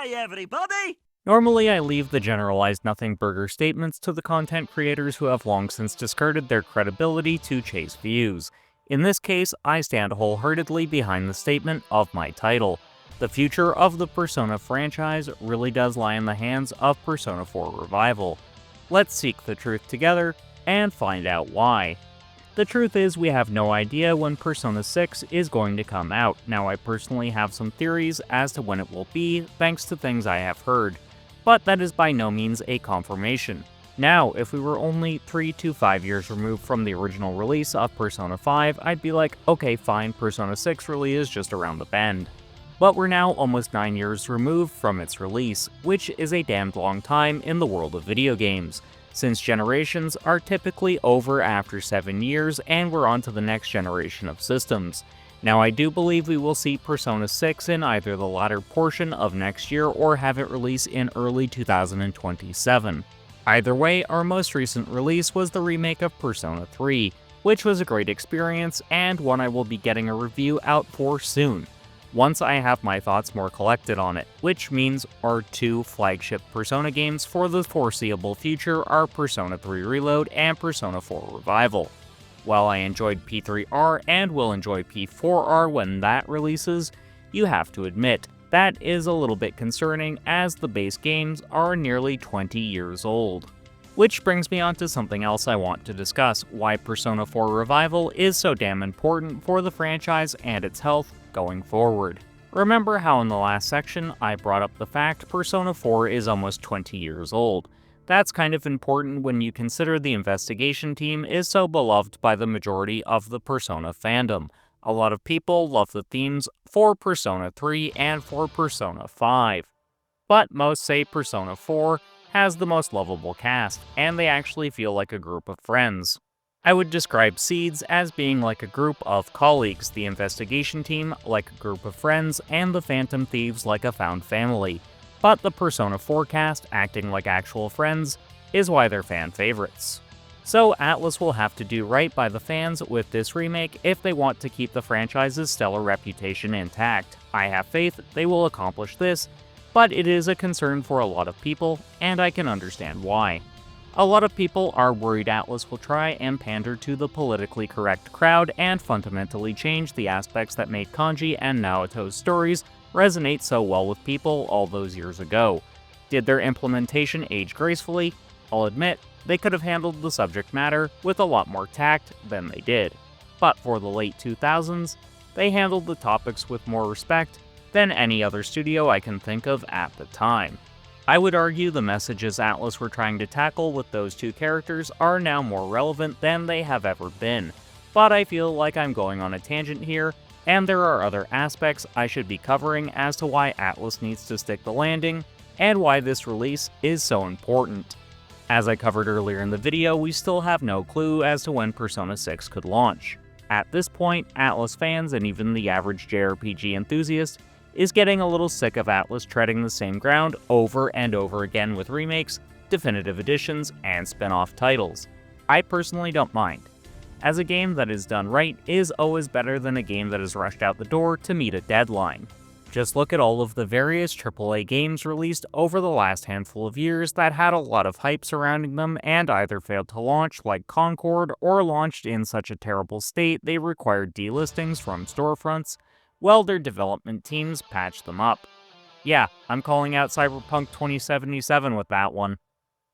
Hi everybody! Normally, I leave the generalized nothing burger statements to the content creators who have long since discarded their credibility to chase views. In this case, I stand wholeheartedly behind the statement of my title. The future of the Persona franchise really does lie in the hands of Persona 4 Revival. Let's seek the truth together and find out why. The truth is, we have no idea when Persona 6 is going to come out. Now, I personally have some theories as to when it will be, thanks to things I have heard. But that is by no means a confirmation. Now, if we were only 3 to 5 years removed from the original release of Persona 5, I'd be like, okay fine, Persona 6 really is just around the bend. But we're now almost 9 years removed from its release, which is a damned long time in the world of video games, since generations are typically over after 7 years and we're on to the next generation of systems. Now, I do believe we will see Persona 6 in either the latter portion of next year or have it release in early 2027. Either way, our most recent release was the remake of Persona 3, which was a great experience and one I will be getting a review out for soon, once I have my thoughts more collected on it, which means our two flagship Persona games for the foreseeable future are Persona 3 Reload and Persona 4 Revival. While I enjoyed P3R and will enjoy P4R when that releases, you have to admit, that is a little bit concerning as the base games are nearly 20 years old. Which brings me on to something else I want to discuss, why Persona 4 Revival is so damn important for the franchise and its health going forward. Remember how in the last section I brought up the fact Persona 4 is almost 20 years old. That's kind of important when you consider the investigation team is so beloved by the majority of the Persona fandom. A lot of people love the themes for Persona 3 and for Persona 5. But most say Persona 4 has the most lovable cast, and they actually feel like a group of friends. I would describe Seeds as being like a group of colleagues, the investigation team like a group of friends, and the Phantom Thieves like a found family. But the Persona 4 cast, acting like actual friends, is why they're fan favorites. So Atlus will have to do right by the fans with this remake if they want to keep the franchise's stellar reputation intact. I have faith they will accomplish this, but it is a concern for a lot of people, and I can understand why. A lot of people are worried Atlus will try and pander to the politically correct crowd and fundamentally change the aspects that made Kanji and Naoto's stories resonate so well with people all those years ago. Did their implementation age gracefully? I'll admit, they could have handled the subject matter with a lot more tact than they did. But for the late 2000s, they handled the topics with more respect than any other studio I can think of at the time. I would argue the messages Atlus were trying to tackle with those two characters are now more relevant than they have ever been, but I feel like I'm going on a tangent here, and there are other aspects I should be covering as to why Atlus needs to stick the landing, and why this release is so important. As I covered earlier in the video, we still have no clue as to when Persona 6 could launch. At this point, Atlus fans and even the average JRPG enthusiast is getting a little sick of Atlus treading the same ground over and over again with remakes, definitive editions, and spin-off titles. I personally don't mind, as a game that is done right is always better than a game that is rushed out the door to meet a deadline. Just look at all of the various AAA games released over the last handful of years that had a lot of hype surrounding them and either failed to launch like Concord or launched in such a terrible state they required delistings from storefronts. Well, their development teams patched them up. Yeah, I'm calling out Cyberpunk 2077 with that one.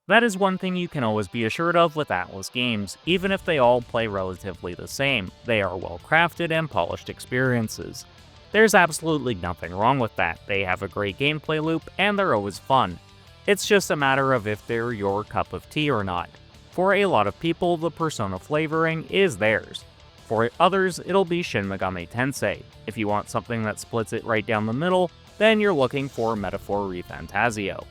That is one thing you can always be assured of with Atlus games, even if they all play relatively the same. They are well-crafted and polished experiences. There's absolutely nothing wrong with that. They have a great gameplay loop, and they're always fun. It's just a matter of if they're your cup of tea or not. For a lot of people, the Persona flavoring is theirs. For others, it'll be Shin Megami Tensei. If you want something that splits it right down the middle, then you're looking for Metaphor ReFantazio.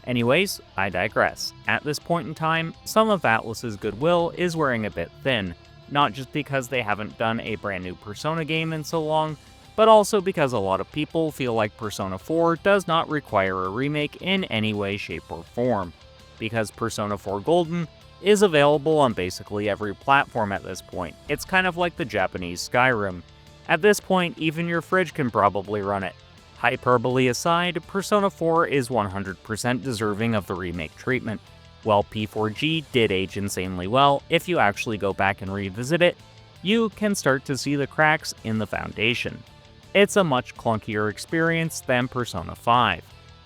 Anyways, I digress. At this point in time, some of Atlus's goodwill is wearing a bit thin, not just because they haven't done a brand new Persona game in so long, but also because a lot of people feel like Persona 4 does not require a remake in any way, shape, or form, because Persona 4 Golden is available on basically every platform at this point. It's kind of like the Japanese Skyrim. At this point, even your fridge can probably run it. Hyperbole aside, Persona 4 is 100% deserving of the remake treatment. While P4G did age insanely well, if you actually go back and revisit it, you can start to see the cracks in the foundation. It's a much clunkier experience than Persona 5,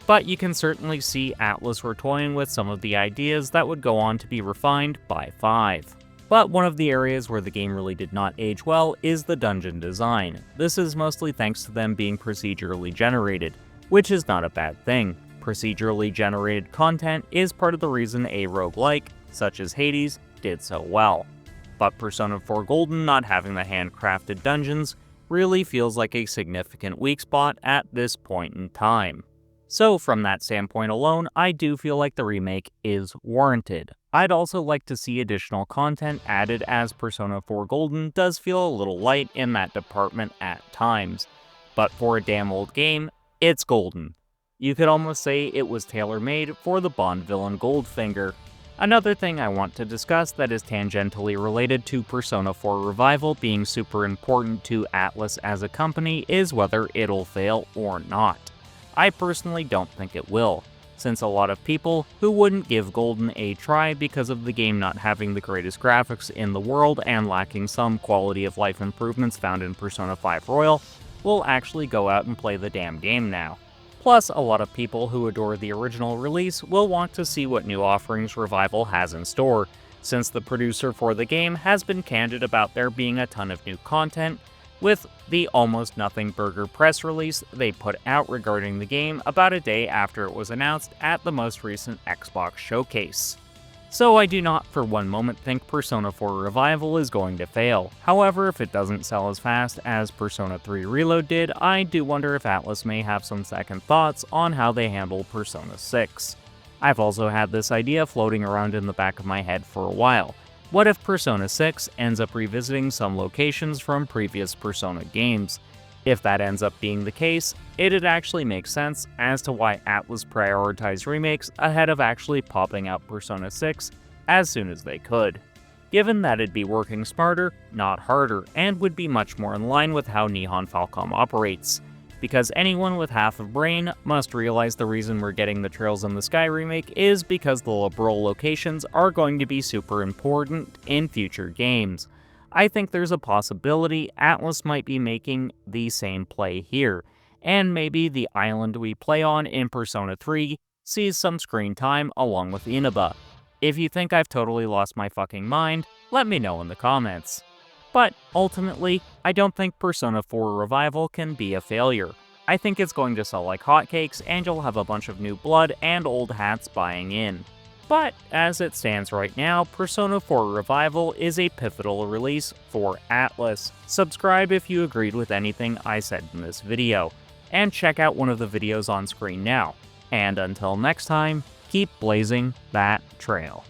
but you can certainly see Atlus were toying with some of the ideas that would go on to be refined by 5. But one of the areas where the game really did not age well is the dungeon design. This is mostly thanks to them being procedurally generated, which is not a bad thing. Procedurally generated content is part of the reason a roguelike, such as Hades, did so well. But Persona 4 Golden not having the handcrafted dungeons really feels like a significant weak spot at this point in time. So from that standpoint alone, I do feel like the remake is warranted. I'd also like to see additional content added, as Persona 4 Golden does feel a little light in that department at times. But for a damn old game, it's golden. You could almost say it was tailor-made for the Bond villain Goldfinger. Another thing I want to discuss that is tangentially related to Persona 4 Revival being super important to Atlus as a company is whether it'll fail or not. I personally don't think it will, since a lot of people who wouldn't give Golden a try because of the game not having the greatest graphics in the world and lacking some quality of life improvements found in Persona 5 Royal will actually go out and play the damn game now. Plus, a lot of people who adore the original release will want to see what new offerings Revival has in store, since the producer for the game has been candid about there being a ton of new content, with the Almost Nothing Burger press release they put out regarding the game about a day after it was announced at the most recent Xbox showcase. So I do not for one moment think Persona 4 Revival is going to fail. However, if it doesn't sell as fast as Persona 3 Reload did, I do wonder if Atlus may have some second thoughts on how they handle Persona 6. I've also had this idea floating around in the back of my head for a while. What if Persona 6 ends up revisiting some locations from previous Persona games? If that ends up being the case, it'd actually make sense as to why Atlus prioritized remakes ahead of actually popping out Persona 6 as soon as they could, given that it'd be working smarter, not harder, and would be much more in line with how Nihon Falcom operates. Because anyone with half a brain must realize the reason we're getting the Trails in the Sky remake is because the liberal locations are going to be super important in future games. I think there's a possibility Atlus might be making the same play here, and maybe the island we play on in Persona 3 sees some screen time along with Inaba. If you think I've totally lost my fucking mind, let me know in the comments. But ultimately, I don't think Persona 4 Revival can be a failure. I think it's going to sell like hotcakes, and you'll have a bunch of new blood and old hats buying in. But as it stands right now, Persona 4 Revival is a pivotal release for Atlus. Subscribe if you agreed with anything I said in this video, and check out one of the videos on screen now. And until next time, keep blazing that trail.